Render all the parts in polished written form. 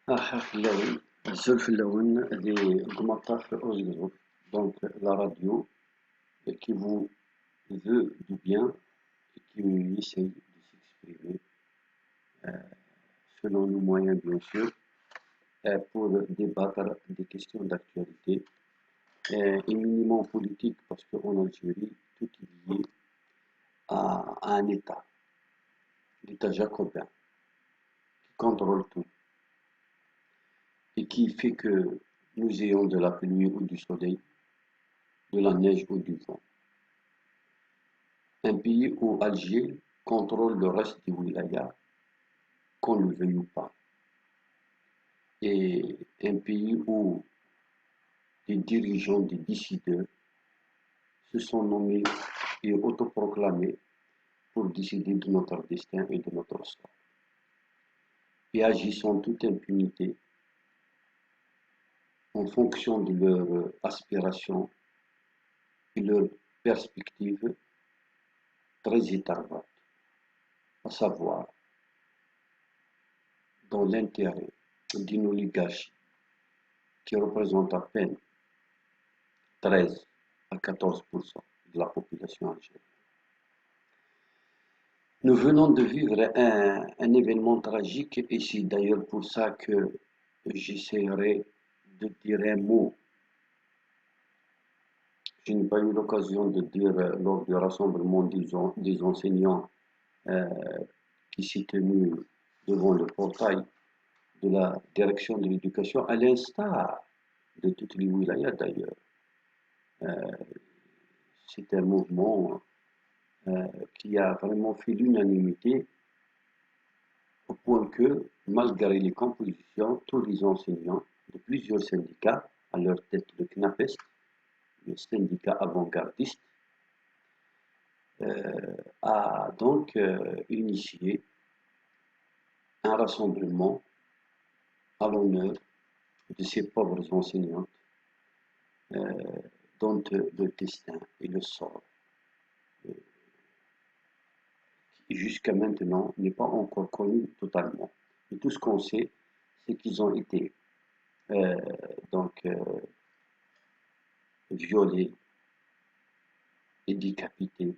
في اللون الزول في اللون اللي augmenta aux groupes. Donc la radio qui vous veut du bien et qui essaye de s'exprimer selon nos moyens bien sûr pour débattre des questions d'actualité éminemment politique parce qu'en Algérie tout est lié à un État, l'État jacobin qui contrôle tout et qui fait que nous ayons de la pluie ou du soleil, de la neige ou du vent. Un pays où Alger contrôle le reste du wilaya, qu'on le veuille ou pas. Et un pays où des dirigeants, des décideurs se sont nommés et autoproclamés pour décider de notre destin et de notre sort. Et agissent en toute impunité en fonction de leurs aspirations et leurs perspectives très étardantes, à savoir dans l'intérêt d'une oligarchie qui représente à peine 13 à 14% de la population algérienne. Nous venons de vivre un événement tragique et c'est d'ailleurs pour ça que j'essaierai de dire un mot. Je n'ai pas eu l'occasion de dire lors du rassemblement des enseignants qui s'est tenu devant le portail de la direction de l'éducation, à l'instar de toutes les wilayas d'ailleurs. C'est un mouvement qui a vraiment fait l'unanimité au point que, malgré les compositions, tous les enseignants de plusieurs syndicats, à leur tête le CNAPES, le syndicat avant-gardiste, a donc initié un rassemblement à l'honneur de ces pauvres enseignantes dont le destin et le sort jusqu'à maintenant n'est pas encore connu totalement. Et tout ce qu'on sait, c'est qu'ils ont été violés et décapités,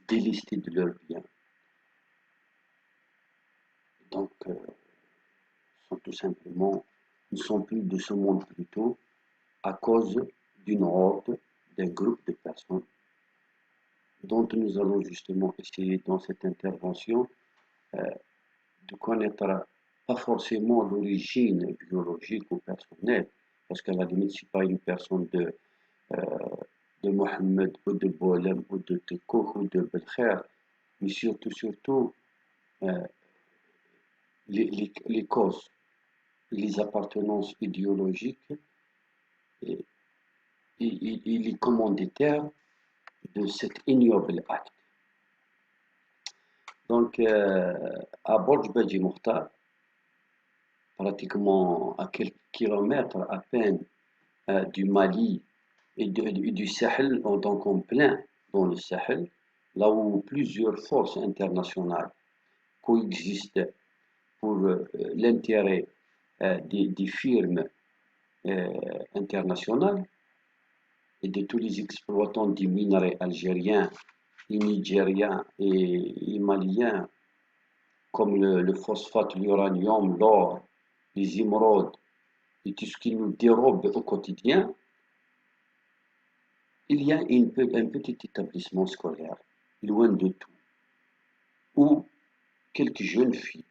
délestés de leurs biens. Donc, sont tout simplement, ne sont plus de ce monde plutôt à cause d'une horde, d'un groupe de personnes dont nous allons justement essayer dans cette intervention de connaître pas forcément l'origine biologique ou personnelle, parce qu'à la limite, ce n'est pas une personne de Mohammed ou de Boalem ou de Tekouk ou de Belkher, mais surtout les causes, les appartenances idéologiques et les commanditaires de cet ignoble acte. Donc, à Borj Badji Mokhtar, pratiquement à quelques kilomètres à peine du Mali et du Sahel, donc en plein dans le Sahel, là où plusieurs forces internationales coexistent pour l'intérêt des firmes internationales et de tous les exploitants des minerais algériens, et nigériens et maliens, comme le phosphate, l'uranium, l'or, les émeraudes et tout ce qui nous dérobe au quotidien, il y a un petit établissement scolaire, loin de tout, où quelques jeunes filles,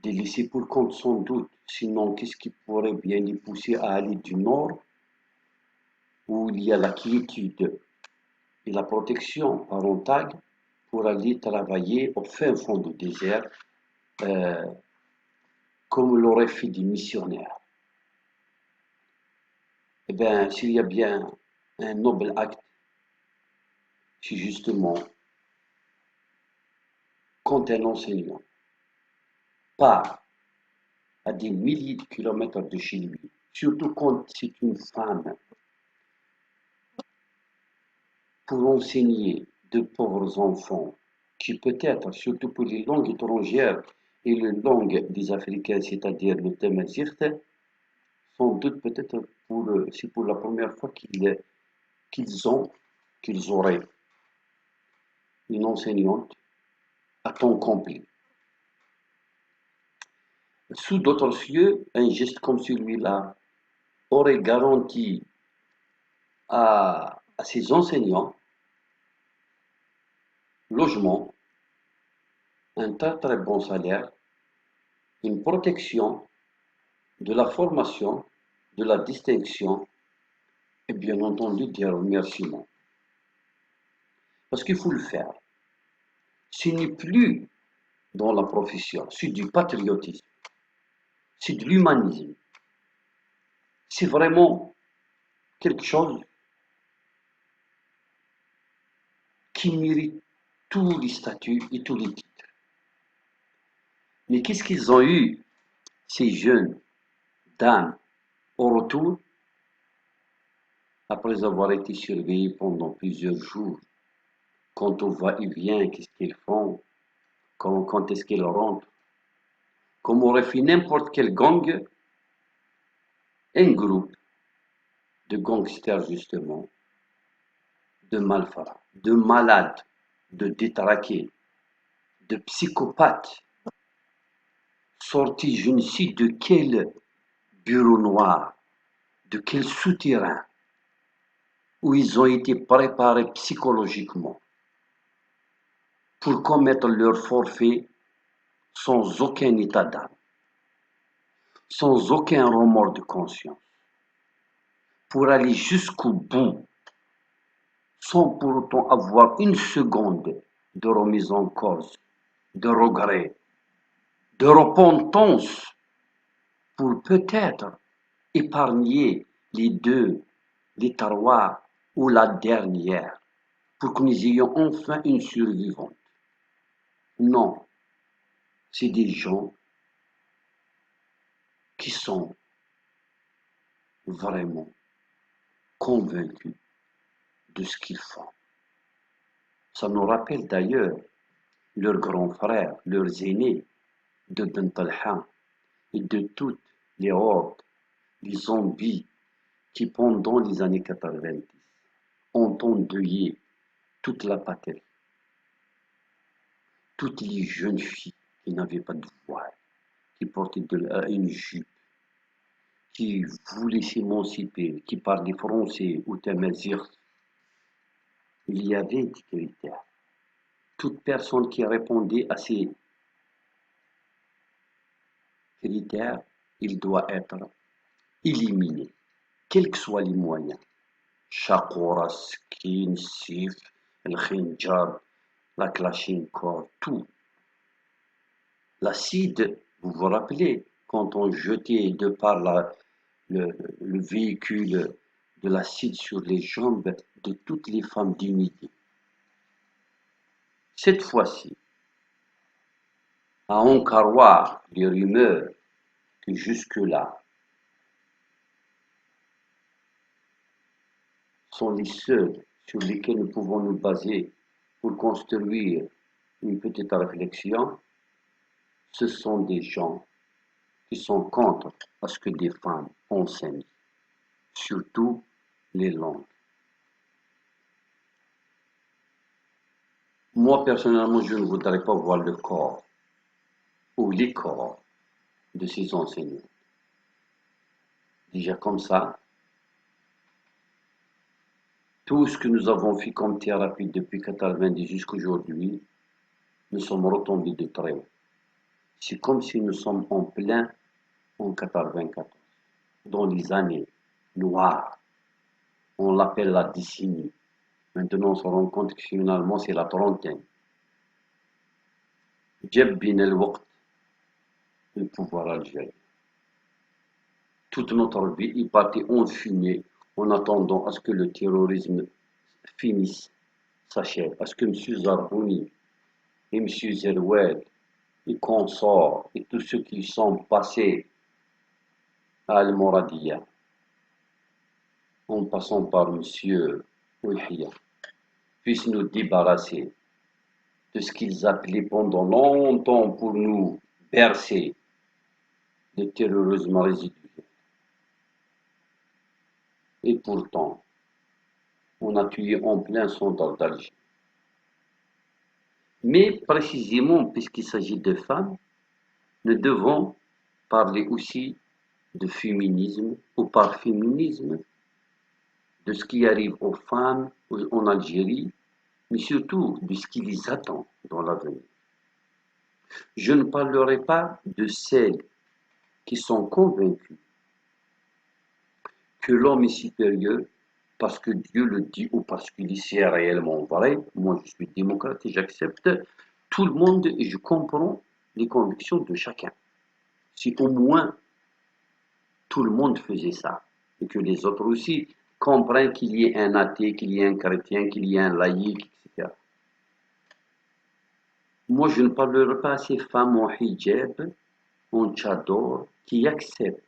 délaissées pour compte sans doute, sinon qu'est-ce qui pourrait bien les pousser à aller du nord, où il y a la quiétude et la protection parentale, pour aller travailler au fin fond du désert, comme l'auraient fait des missionnaires. Eh bien, s'il y a bien un noble acte, c'est justement quand un enseignant part à des milliers de kilomètres de chez lui, surtout quand c'est une femme, pour enseigner de pauvres enfants, qui peut-être, surtout pour les langues étrangères, et les langues des Africains, c'est-à-dire le Tamazight, sans doute peut-être c'est pour la première fois qu'ils auraient une enseignante à temps complet. Sous d'autres cieux, un geste comme celui-là aurait garanti à ses enseignants logement, un très bon salaire, une protection, de la formation, de la distinction et bien entendu des remerciements. Parce qu'il faut le faire. Ce n'est plus dans la profession, c'est du patriotisme, c'est de l'humanisme. C'est vraiment quelque chose qui mérite tous les statuts et tous les titres. Mais qu'est-ce qu'ils ont eu, ces jeunes dames, au retour, après avoir été surveillés pendant plusieurs jours? Quand on va et vient, qu'est-ce qu'ils font? Quand est-ce qu'ils rentrent? Comme aurait fait n'importe quel gang, un groupe de gangsters justement, de malfrats, de malades, de détraqués, de psychopathes, sortis je ne sais de quel bureau noir, de quel souterrain, où ils ont été préparés psychologiquement pour commettre leur forfait sans aucun état d'âme, sans aucun remords de conscience, pour aller jusqu'au bout, sans pour autant avoir une seconde de remise en cause, de regret, de repentance, pour peut-être épargner les deux, les trois ou la dernière, pour que nous ayons enfin une survivante. Non, c'est des gens qui sont vraiment convaincus de ce qu'ils font. Ça nous rappelle d'ailleurs leurs grands frères, leurs aînés de Ben Talha et de toutes les hordes, les zombies qui pendant les années 90 ont endeuillé toute la patrie, toutes les jeunes filles qui n'avaient pas de voile, qui portaient une jupe, qui voulaient s'émanciper, qui parlaient français ou tamazight. Il y avait des critères. Toute personne qui répondait à ces critères, il doit être éliminé, quels que soient les moyens. Shakora, skin, sif, el khinjar, la Kalachnikov, tout. L'acide, vous vous rappelez, quand on jetait de par le véhicule de l'acide sur les jambes de toutes les femmes d'unité. Cette fois-ci, à en croire les rumeurs que jusque-là sont les seuls sur lesquels nous pouvons nous baser pour construire une petite réflexion, ce sont des gens qui sont contre à ce que des femmes enseignent, surtout les langues. Moi, personnellement, je ne voudrais pas voir le corps ou les corps de ces enseignants. Déjà comme ça, tout ce que nous avons fait comme thérapie depuis 90 jusqu'à aujourd'hui, nous sommes retombés de très haut. C'est comme si nous sommes en plein en 94, dans les années noires. On l'appelle la décennie. Maintenant, on se rend compte que finalement, c'est la trentaine. Jeb bin el-Waqt, le pouvoir algérien. Toute notre vie est partie en fumée en attendant à ce que le terrorisme finisse, s'achève. À ce que M. Zarbouni et M. Zerouel et consorts et tous ceux qui sont passés à Al-Mouradia, en passant par M. Ouihia, puissent nous débarrasser de ce qu'ils appelaient pendant longtemps pour nous percer le terrorisme résiduel. Et pourtant, on a tué en plein centre d'Alger. Mais précisément, puisqu'il s'agit de femmes, nous devons parler aussi de féminisme ou par féminisme, de ce qui arrive aux femmes en Algérie, mais surtout de ce qui les attend dans l'avenir. Je ne parlerai pas de celles qui sont convaincues que l'homme est supérieur parce que Dieu le dit ou parce qu'il c'est réellement vrai. Moi, je suis démocrate et j'accepte tout le monde et je comprends les convictions de chacun. Si au moins tout le monde faisait ça et que les autres aussi comprennent qu'il y ait un athée, qu'il y ait un chrétien, qu'il y ait un laïc, etc. Moi, je ne parlerai pas à ces femmes en hijab, en tchador, qui acceptent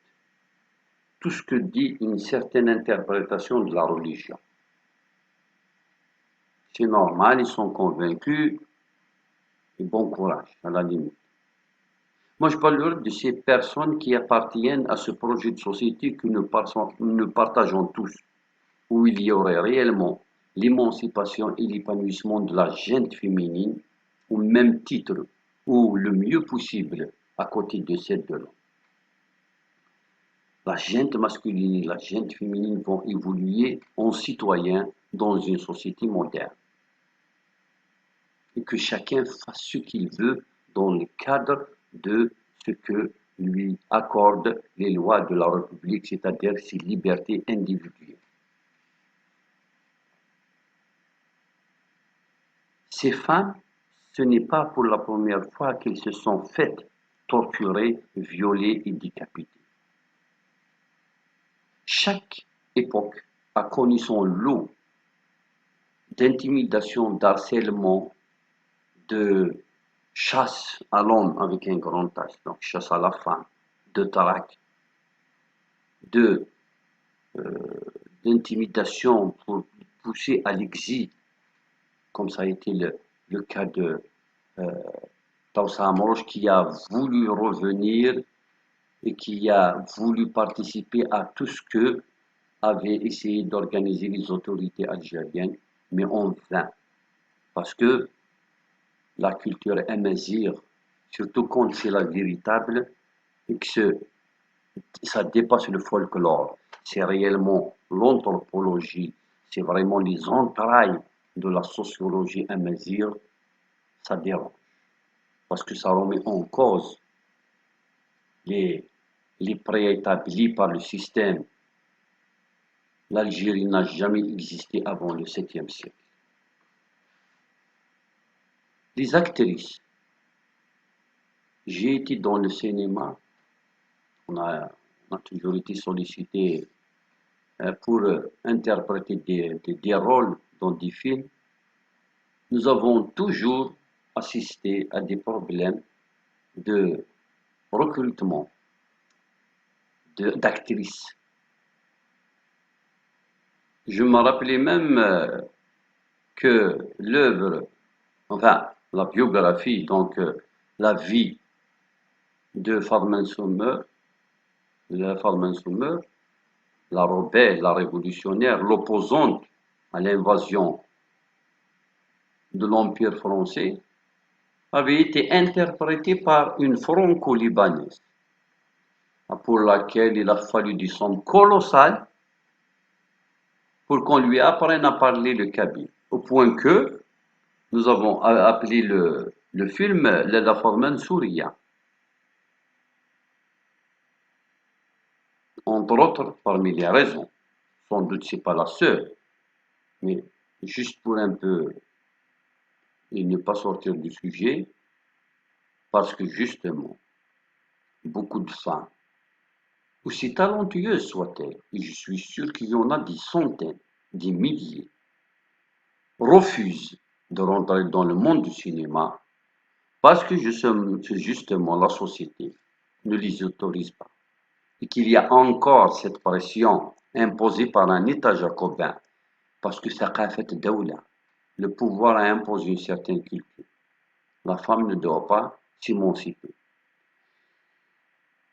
tout ce que dit une certaine interprétation de la religion. C'est normal, ils sont convaincus, et bon courage, à la limite. Moi, je parlerai de ces personnes qui appartiennent à ce projet de société que nous partageons tous, où il y aurait réellement l'émancipation et l'épanouissement de la gente féminine au même titre, ou le mieux possible à côté de celle de l'homme. La gente masculine et la gente féminine vont évoluer en citoyens dans une société moderne. Et que chacun fasse ce qu'il veut dans le cadre de ce que lui accordent les lois de la République, c'est-à-dire ses libertés individuelles. Ces femmes, ce n'est pas pour la première fois qu'elles se sont faites torturer, violer et décapiter. Chaque époque a connu son lot d'intimidation, d'harcèlement, de chasse à l'homme avec un grand H, donc chasse à la femme, de traque, d'intimidation pour pousser à l'exil, comme ça a été le cas de Taussa Amrouche qui a voulu revenir et qui a voulu participer à tout ce que avaient essayé d'organiser les autorités algériennes, mais en vain. Parce que la culture amazigh, surtout quand c'est la véritable, et que ça dépasse le folklore, c'est réellement l'anthropologie, c'est vraiment les entrailles de la sociologie amazigh, ça dérange. Parce que ça remet en cause les préétablis par le système. L'Algérie n'a jamais existé avant le 7e siècle. Les actrices. J'ai été dans le cinéma. On a toujours été sollicité pour interpréter des rôles dans des films. Nous avons toujours assisté à des problèmes de recrutement d'actrices. Je me rappelais même que l'œuvre, enfin la biographie, donc la vie de Farman Sommer, la rebelle, la révolutionnaire, l'opposante à l'invasion de l'Empire français, avait été interprétée par une franco-libanaise, pour laquelle il a fallu du sang colossal pour qu'on lui apprenne à parler le kabyle, au point que nous avons appelé le film La Farman Souria. Entre autres, parmi les raisons, sans doute c'est pas la seule, mais juste pour un peu et ne pas sortir du sujet, parce que justement, beaucoup de femmes, aussi talentueuses soient-elles, et je suis sûr qu'il y en a des centaines, des milliers, refusent de rentrer dans le monde du cinéma parce que justement la société ne les autorise pas. Et qu'il y a encore cette pression imposée par un État jacobin, parce que ça a fait Daoula. Le pouvoir a imposé une certaine culture. La femme ne doit pas s'émanciper.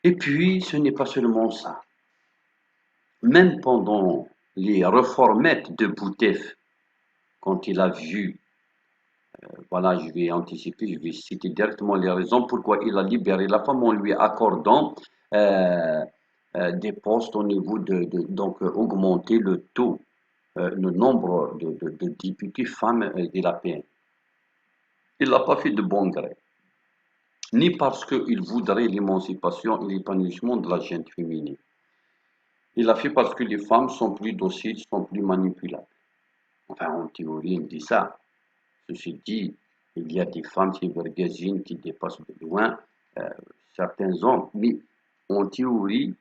Et puis, ce n'est pas seulement ça. Même pendant les réformettes de Boutef, quand il a vu, voilà, je vais anticiper, je vais citer directement les raisons pourquoi il a libéré la femme en lui accordant euh, des postes au niveau donc augmenter le taux, le nombre de députés femmes de la l'APN. Il l'a pas fait de bon gré, ni parce qu'il voudrait l'émancipation et l'épanouissement de la gente féminine. Il l'a fait parce que les femmes sont plus dociles, sont plus manipulables. Enfin, en théorie, il dit ça. Ceci dit, il y a des femmes qui vergazinent, qui dépassent de loin euh, certains hommes. Mais en théorie,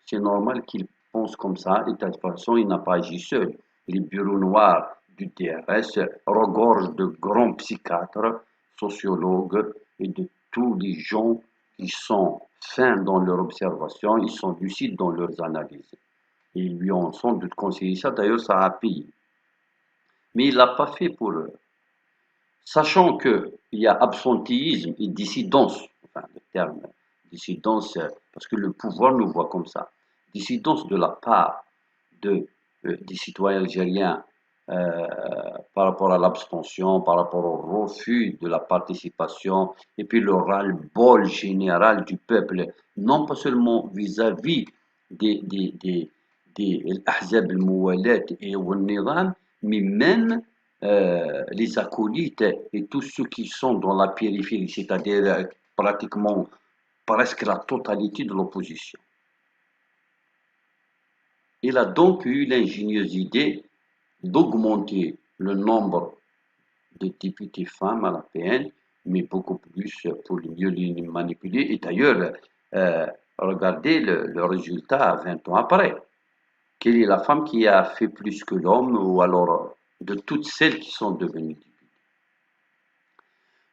c'est normal qu'il pense comme ça. Et de toute façon, il n'a pas agi seul. Les bureaux noirs du DRS regorgent de grands psychiatres, sociologues et de tous les gens qui sont fins dans leur observation, ils sont lucides dans leurs analyses. Et ils lui ont sans doute conseillé ça. D'ailleurs, ça a payé. Mais il ne l'a pas fait pour eux. Sachant qu'il y a absentéisme et dissidence, enfin le terme dissidence, parce que le pouvoir nous voit comme ça, dissidence de la part des citoyens algériens euh, par rapport à l'abstention, par rapport au refus de la participation, et puis le ras-le-bol général du peuple, non pas seulement vis-à-vis des Ahzab al-Moualat et al-Nizam, mais même les acolytes et tous ceux qui sont dans la périphérie, c'est-à-dire pratiquement presque la totalité de l'opposition. Il a donc eu l'ingénieuse idée d'augmenter le nombre de députés femmes à la PN, mais beaucoup plus pour mieux les manipuler. Et d'ailleurs, regardez le résultat 20 ans après. Quelle est la femme qui a fait plus que l'homme, ou alors de toutes celles qui sont devenues députées?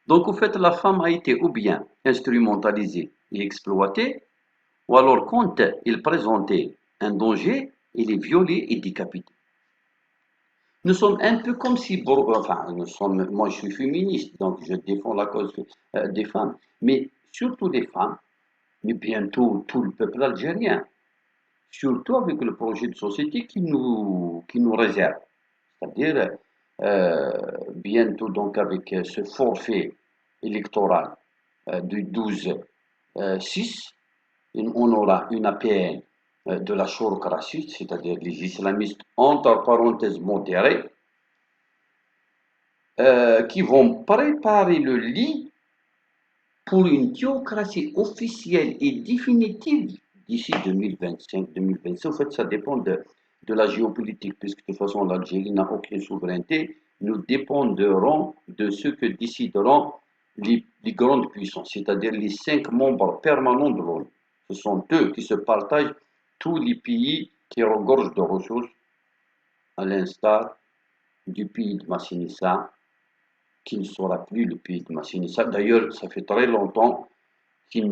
Donc, au fait, la femme a été ou bien instrumentalisée et exploitée, ou alors quand il présentait un danger, il est violé et décapité. Nous sommes un peu comme si, enfin, moi je suis féministe, donc je défends la cause des femmes, mais surtout des femmes, mais bientôt tout le peuple algérien, surtout avec le projet de société qui nous réserve. C'est-à-dire, bientôt donc avec ce forfait électoral du 12-6, on aura une APN de la chourocratie, c'est-à-dire les islamistes entre parenthèses modérés, qui vont préparer le lit pour une théocratie officielle et définitive d'ici 2025-2026. En fait, ça dépend de la géopolitique, puisque de toute façon, l'Algérie n'a aucune souveraineté. Nous dépenderons de ce que décideront les grandes puissances, c'est-à-dire les 5 membres permanents de l'ONU. Ce sont eux qui se partagent tous les pays qui regorgent de ressources, à l'instar du pays de Massinissa, qui ne sera plus le pays de Massinissa. D'ailleurs, ça fait très longtemps qu'il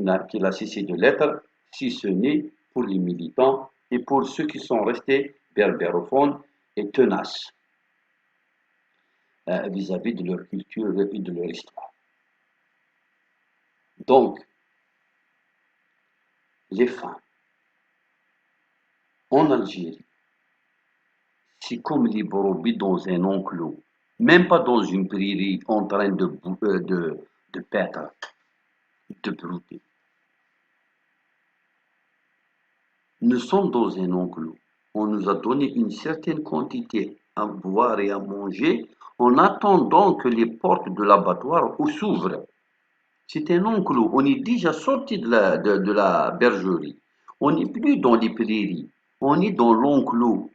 a cessé de l'être, si ce n'est pour les militants et pour ceux qui sont restés berbérophones et tenaces vis-à-vis de leur culture et de leur histoire. Donc, les femmes en Algérie, c'est comme les brebis dans un enclos, même pas dans une prairie en train de paître, de brouter. Nous sommes dans un enclos. On nous a donné une certaine quantité à boire et à manger en attendant que les portes de l'abattoir s'ouvrent. C'est un enclos. On est déjà sorti de la bergerie. On n'est plus dans les prairies. On est dans l'enclos,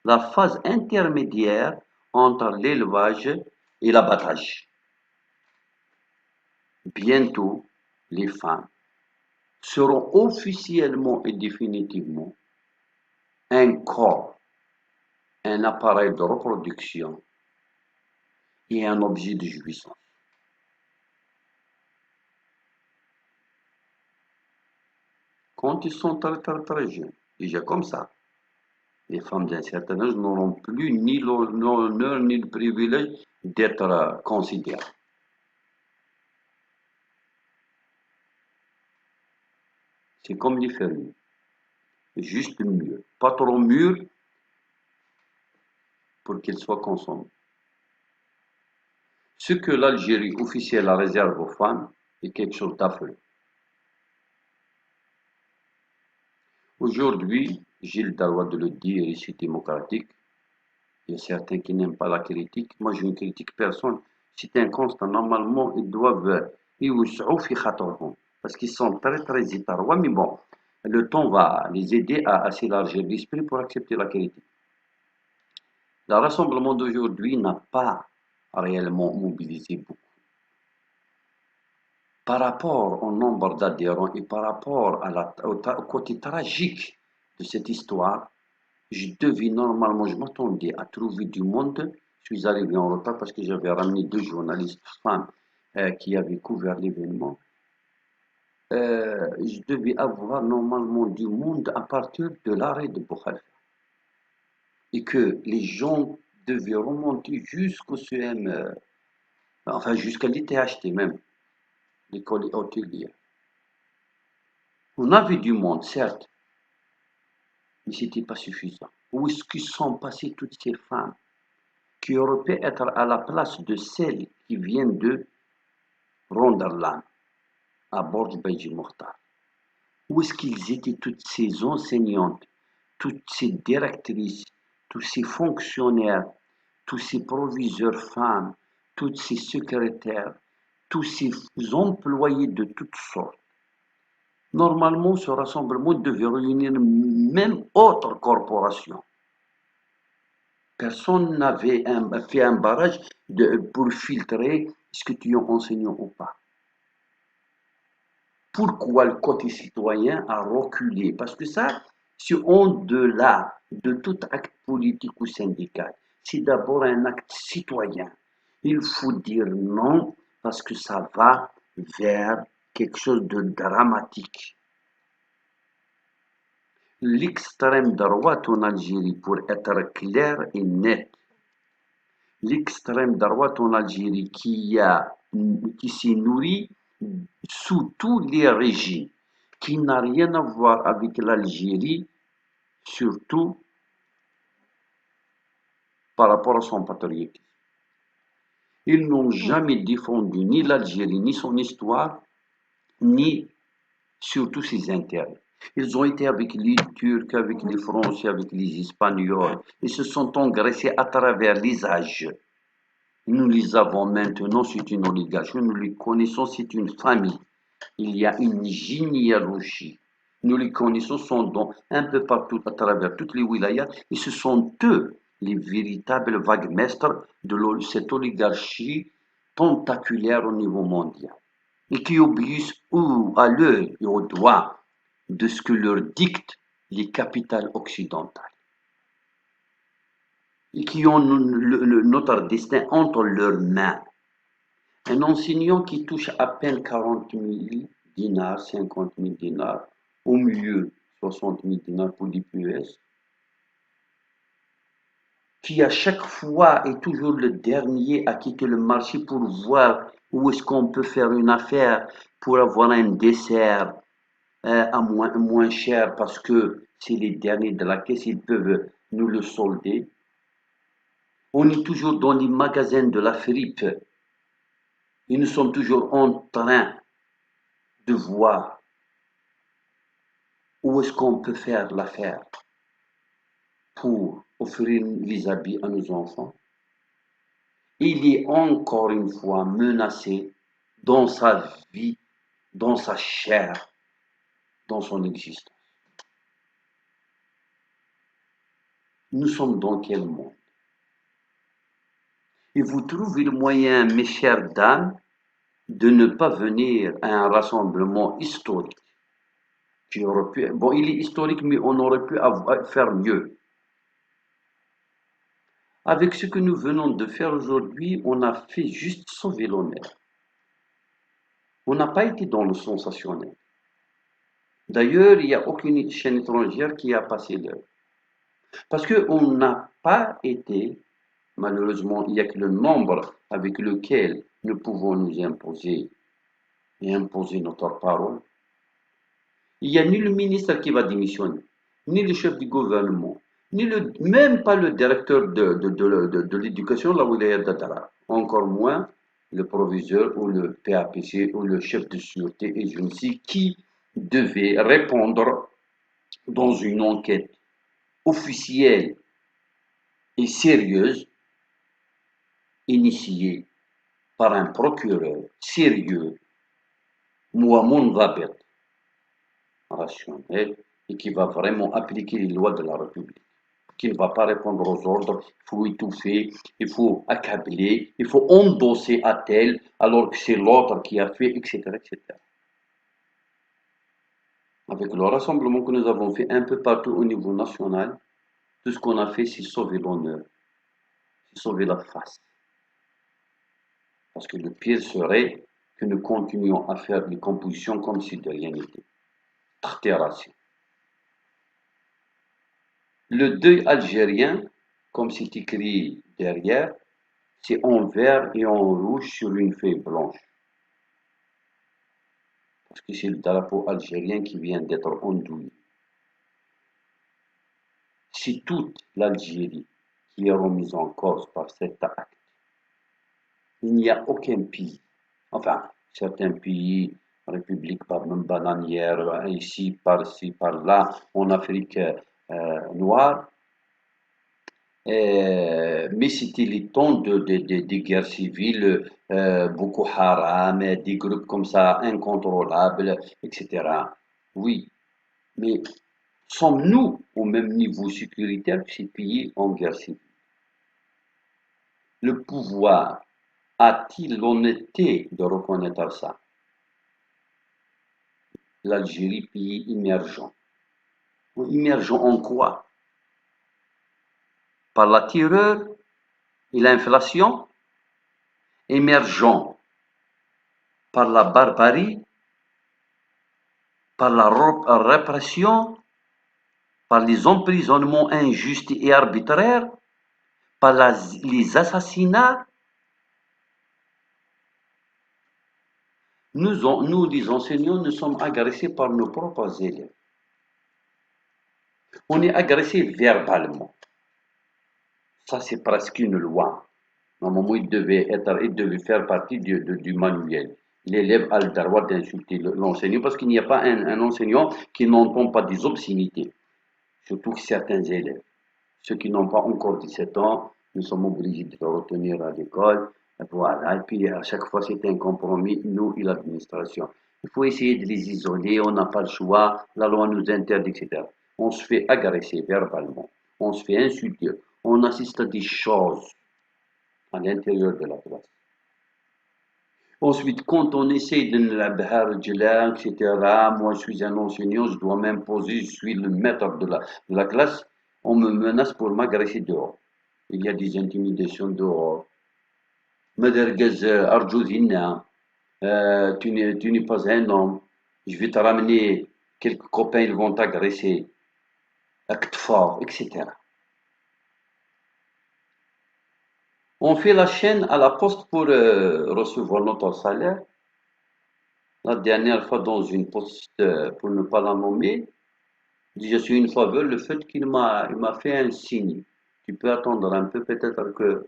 la phase intermédiaire entre l'élevage et l'abattage. Bientôt, les femmes seront officiellement et définitivement un corps, un appareil de reproduction et un objet de jouissance. Quand ils sont très jeunes, déjà comme ça, les femmes d'un certain âge n'auront plus ni l'honneur ni le privilège d'être considérées. C'est comme les fermiers, juste mûr. Pas trop mûr pour qu'il soit consommé. Ce que l'Algérie officielle réserve aux femmes est quelque chose d'affreux. Aujourd'hui, j'ai le droit de le dire et c'est démocratique. Il y a certains qui n'aiment pas la critique. Moi, je ne critique personne. C'est un constat. Normalement, ils doivent parce qu'ils sont très, très étarois. Mais bon, le temps va les aider à s'élargir l'esprit pour accepter la critique. Le rassemblement d'aujourd'hui n'a pas réellement mobilisé beaucoup. Par rapport au nombre d'adhérents et par rapport au côté tragique de cette histoire, je devais normalement, je m'attendais à trouver du monde. Je suis arrivé en retard parce que j'avais ramené 2 journalistes femmes qui avaient couvert l'événement. Je devais avoir normalement du monde à partir de l'arrêt de Boukhara. Et que les gens devaient remonter jusqu'au CM, enfin jusqu'à l'ITHT même, l'école hôtelière. On avait du monde, certes, mais ce n'était pas suffisant. Où est-ce qu'ils sont passées toutes ces femmes qui auraient pu être à la place de celles qui viennent de Ronderland, à bord du Beji Mokhtar? Où est-ce qu'ils étaient toutes ces enseignantes, toutes ces directrices, tous ces fonctionnaires, tous ces proviseurs femmes, toutes ces secrétaires, tous ces employés de toutes sortes? Normalement, ce rassemblement devait réunir même autres corporations. Personne n'avait fait un barrage pour filtrer ce que tu es enseignant ou pas. Pourquoi le côté citoyen a reculé? Parce que ça, c'est au-delà de tout acte politique ou syndical. C'est d'abord un acte citoyen. Il faut dire non parce que ça va vers quelque chose de dramatique. L'extrême droite en Algérie, pour être clair et net, l'extrême droite en Algérie qui s'est nourrie sous tous les régimes, qui n'a rien à voir avec l'Algérie, surtout par rapport à son patriotisme. Ils n'ont jamais défendu ni l'Algérie, ni son histoire, ni surtout ses intérêts. Ils ont été avec les Turcs, avec les Français, avec les Espagnols. Ils se sont engraissés à travers les âges. Nous les avons maintenant, c'est une oligarchie. Nous les connaissons, c'est une famille. Il y a une généalogie. Nous les connaissons, sont un peu partout à travers toutes les wilayas. Et ce sont eux les véritables vaguemestres de cette oligarchie tentaculaire au niveau mondial. Et qui obéissent à l'œil et au doigt de ce que leur dictent les capitales occidentales. Et qui ont notre destin entre leurs mains. Un enseignant qui touche à peine 40 000 dinars, 50 000 dinars, au mieux 60 000 dinars pour l'IPES, qui à chaque fois est toujours le dernier à quitter le marché pour voir où est-ce qu'on peut faire une affaire pour avoir un dessert à moins cher parce que c'est les derniers de la caisse, ils peuvent nous le solder. On est toujours dans les magasins de la fripe et nous sommes toujours en train de voir où est-ce qu'on peut faire l'affaire pour offrir les habits à nos enfants. Il est encore une fois menacé dans sa vie, dans sa chair, dans son existence. Nous sommes dans quel monde? Et vous trouvez le moyen, mes chères dames, de ne pas venir à un rassemblement historique. Bon, il est historique, mais on aurait pu faire mieux. Avec ce que nous venons de faire aujourd'hui, on a fait juste sauver l'honneur. On n'a pas été dans le sensationnel. D'ailleurs, il n'y a aucune chaîne étrangère qui a passé l'heure. Parce qu'on n'a pas été, malheureusement, il n'y a que le nombre avec lequel nous pouvons nous imposer et imposer notre parole. Il n'y a ni le ministre qui va démissionner, ni le chef du gouvernement, même pas le directeur de l'éducation, là où il est d'Adara. Encore moins le proviseur ou le PAPC ou le chef de sûreté et je ne sais qui devait répondre dans une enquête officielle et sérieuse initiée par un procureur sérieux, Mouamoun Ghabet, rationnel, et qui va vraiment appliquer les lois de la République, qui ne va pas répondre aux ordres, il faut étouffer, il faut accabler, il faut endosser à tel, alors que c'est l'autre qui a fait, etc., etc. Avec le rassemblement que nous avons fait un peu partout au niveau national, tout ce qu'on a fait, c'est sauver l'honneur, c'est sauver la face. Parce que le pire serait que nous continuions à faire des compositions comme si de rien n'était. Terrassé. Le deuil algérien, comme c'est écrit derrière, c'est en vert et en rouge sur une feuille blanche. Parce que c'est le drapeau algérien qui vient d'être ondulé. C'est toute l'Algérie qui est remise en cause par cet acte. Il n'y a aucun pays, enfin, certains pays, République bananière, ici, par-ci, par-là, en Afrique noire, mais c'était les temps des guerres civiles, Boko Haram, des groupes comme ça, incontrôlables, etc. Oui, mais sommes-nous au même niveau sécuritaire que ces pays en guerre civile? Le pouvoir a-t-il l'honnêteté de reconnaître ça? L'Algérie, pays émergent. Émergent en quoi? Par la terreur et l'inflation? Émergent par la barbarie? Par la répression? Par les emprisonnements injustes et arbitraires? Par les assassinats? Nous, les enseignants, nous sommes agressés par nos propres élèves. On est agressé verbalement. Ça, c'est presque une loi. Normalement, il devait faire partie du manuel. L'élève a le droit d'insulter l'enseignant parce qu'il n'y a pas un enseignant qui n'entend pas des obscénités, surtout certains élèves. Ceux qui n'ont pas encore 17 ans, nous sommes obligés de les retenir à l'école. Voilà. Et puis, à chaque fois, c'est un compromis, nous et l'administration. Il faut essayer de les isoler, on n'a pas le choix, la loi nous interdit, etc. On se fait agresser verbalement, on se fait insulter, on assiste à des choses à l'intérieur de la classe. Ensuite, quand on essaie de la etc., moi je suis un enseignant, je dois m'imposer, je suis le maître de la classe, on me menace pour m'agresser dehors. Il y a des intimidations dehors. Madergaz Arjouzina, tu n'es pas un homme, je vais te ramener, quelques copains, ils vont t'agresser, acte fort, etc. On fait la chaîne à la poste pour recevoir notre salaire. La dernière fois, dans une poste, pour ne pas la nommer, je suis une faveur, le fait il m'a fait un signe. Tu peux attendre un peu, peut-être que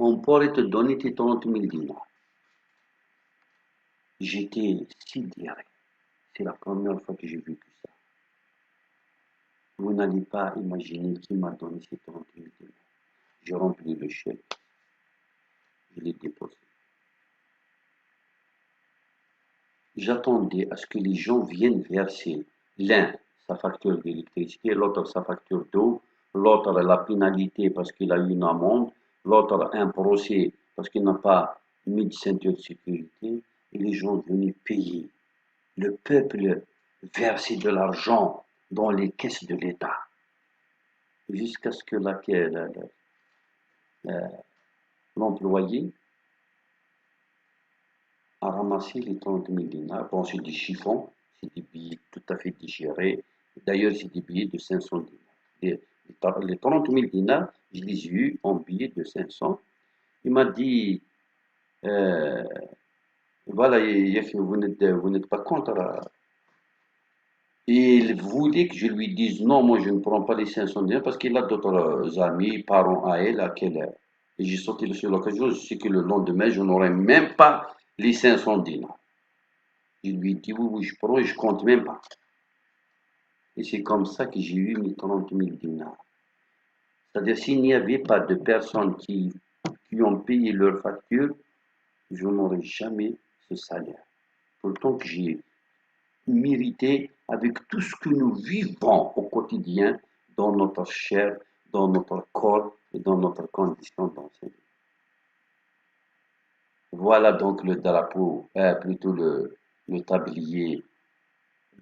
on pourrait te donner tes 30 000 dinars. J'étais sidéré. C'est la première fois que j'ai vécu ça. Vous n'allez pas imaginer qui m'a donné ces 30 000 dinars. J'ai rempli le chèque. Je l'ai déposé. J'attendais à ce que les gens viennent verser l'un sa facture d'électricité, l'autre sa facture d'eau, l'autre la pénalité parce qu'il a eu une amende, l'autre un procès parce qu'il n'a pas mis de ceinture de sécurité, et les gens venaient payer. Le peuple versait de l'argent dans les caisses de l'État, jusqu'à ce que l'employé a ramassé les 30 000 dinars. Bon, c'est des chiffons, c'est des billets tout à fait déchirés. D'ailleurs, c'est des billets de 500 dinars. Les 30 000 dinars, je les ai eus en billets de 500. Il m'a dit, euh, voilà, vous n'êtes pas contre. Il voulait que je lui dise non, moi je ne prends pas les 500 dinars parce qu'il a d'autres amis, parents à elle, à quelle heure. Et j'ai sauté sur l'occasion, je sais que le lendemain, je n'aurai même pas les 500 dinars. Je lui ai dit oui, oui, je prends et je compte même pas. Et c'est comme ça que j'ai eu mes 30 000 dinars. C'est-à-dire, s'il n'y avait pas de personnes qui ont payé leurs factures, je n'aurais jamais ce salaire. Pourtant que j'ai mérité avec tout ce que nous vivons au quotidien dans notre chair, dans notre corps et dans notre condition d'enseignement. Voilà donc le drapeau, plutôt le tablier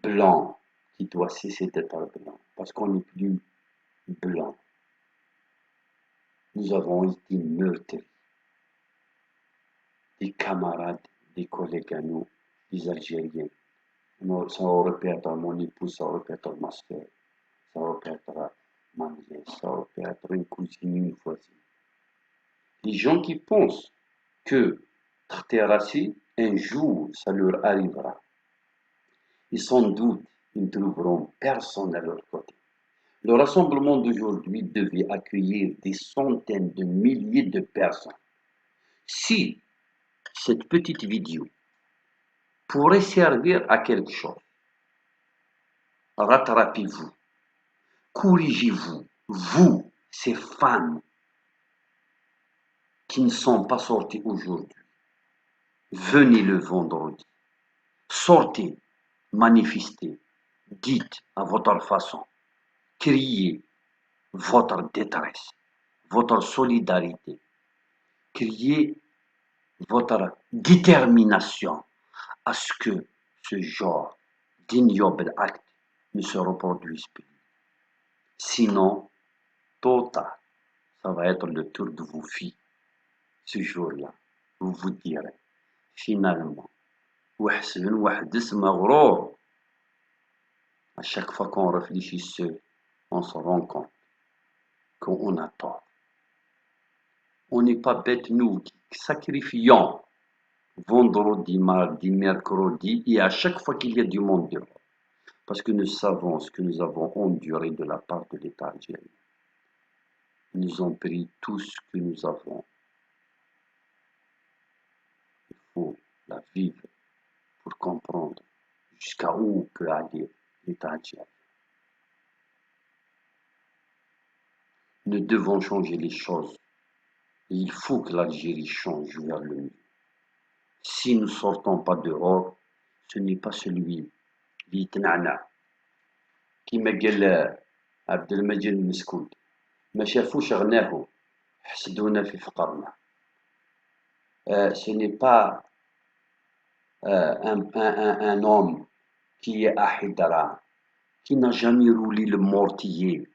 blanc qui doit cesser d'être blanc, parce qu'on n'est plus blanc. Nous avons été meurtris. Des camarades, des collègues à nous, des Algériens. Ça aurait pu être mon épouse, ça aurait pu être ma soeur, ça aurait pu être ma nièce, ça aurait pu être une cousine, une voisine. Les gens qui pensent que terrasser, un jour, ça leur arrivera. Et sans doute, ils ne trouveront personne à leur côté. Le rassemblement d'aujourd'hui devait accueillir des centaines de milliers de personnes. Si cette petite vidéo pourrait servir à quelque chose, rattrapez-vous, corrigez-vous, vous, ces femmes qui ne sont pas sorties aujourd'hui. Venez le vendredi, sortez, manifestez, dites à votre façon, criez votre détresse, votre solidarité, criez votre détermination à ce que ce genre d'ignoble acte ne se reproduise plus. Sinon, tôt ou tard, ça va être le tour de vos filles. Ce jour-là, vous vous direz, finalement, à chaque fois qu'on réfléchit seul, on se rend compte qu'on a tort. On n'est pas bêtes, nous, qui sacrifions vendredi, mardi, mercredi, et à chaque fois qu'il y a du monde dehors. Parce que nous savons ce que nous avons enduré de la part de l'État algérien. Ils nous ont pris tout ce que nous avons. Il faut la vivre pour comprendre jusqu'à où peut aller l'État algérien. Nous devons changer les choses. Et il faut que l'Algérie change vers le mieux. Si nous ne sortons pas dehors, ce n'est pas celui qui يتنعنع كيما قال عبد المجيد المسكون ما شافوش غناهم حسدونا في فقرنا. Ce n'est pas un homme qui est à Hidra, qui n'a jamais roulé le mortier,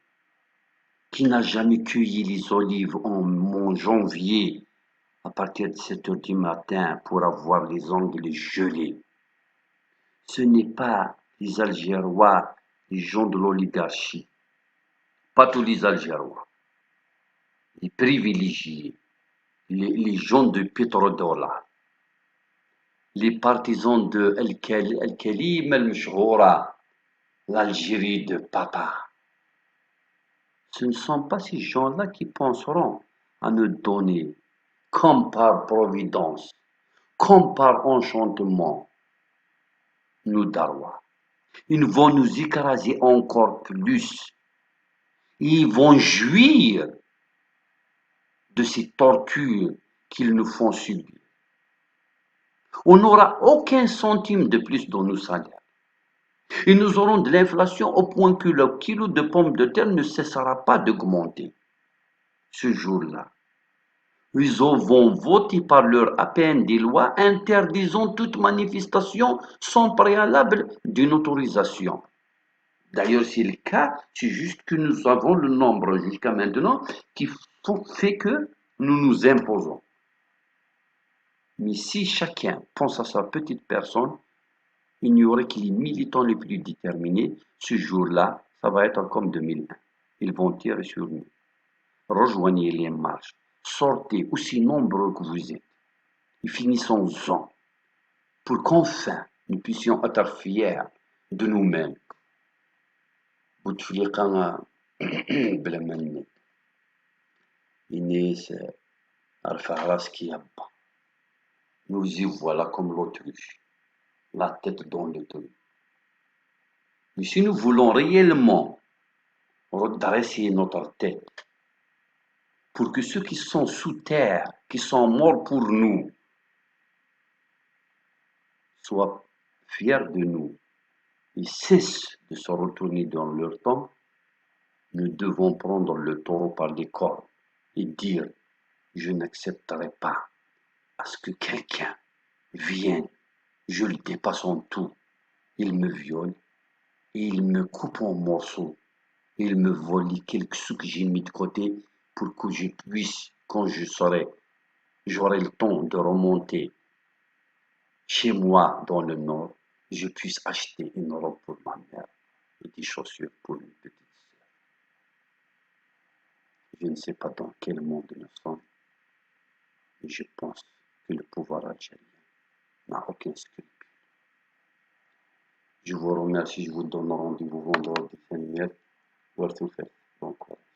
qui n'a jamais cueilli les olives en janvier à partir de 7 heures du matin pour avoir les ongles gelés. Ce n'est pas les Algérois, les gens de l'oligarchie, pas tous les Algérois, les privilégiés, les gens de pétrodollar, les partisans de El-Khalim El-Meshhoura, l'Algérie de papa. Ce ne sont pas ces gens-là qui penseront à nous donner, comme par providence, comme par enchantement, nos darwa. Ils vont nous écraser encore plus. Ils vont jouir de ces tortures qu'ils nous font subir. On n'aura aucun centime de plus dans nos salaires. Et nous aurons de l'inflation au point que le kilo de pommes de terre ne cessera pas d'augmenter. Ce jour-là, ils vont voter par leur APN des lois interdisant toute manifestation sans préalable d'une autorisation. D'ailleurs, c'est le cas, c'est juste que nous avons le nombre jusqu'à maintenant qui fait que nous nous imposons. Mais si chacun pense à sa petite personne, il n'y aurait que les militants les plus déterminés. Ce jour-là, ça va être comme 2001. Ils vont tirer sur nous. Rejoignez les marches. Sortez aussi nombreux que vous êtes. Et finissons-en pour qu'enfin nous puissions être fiers de nous-mêmes. Bouteflika بلا ما نمد Inès Alfaras Kiabba. Nous y voilà comme l'autruche, la tête dans le truc. Mais si nous voulons réellement redresser notre tête, pour que ceux qui sont sous terre, qui sont morts pour nous, soient fiers de nous et cessent de se retourner dans leur tombe, nous devons prendre le taureau par les cornes et dire « Je n'accepterai pas à ce que quelqu'un vienne, je le dépasse en tout, il me viole et il me coupe en morceaux, il me vole quelques sous que j'ai mis de côté pour que je puisse, quand j'aurai le temps de remonter chez moi dans le nord, je puisse acheter une robe pour ma mère et des chaussures pour une petite sœur. Je ne sais pas dans quel monde nous sommes, mais je pense que le pouvoir algérien n'a aucun scrupule. Je vous remercie, je vous donne rendez-vous vendredi 5 mai. Bon courage.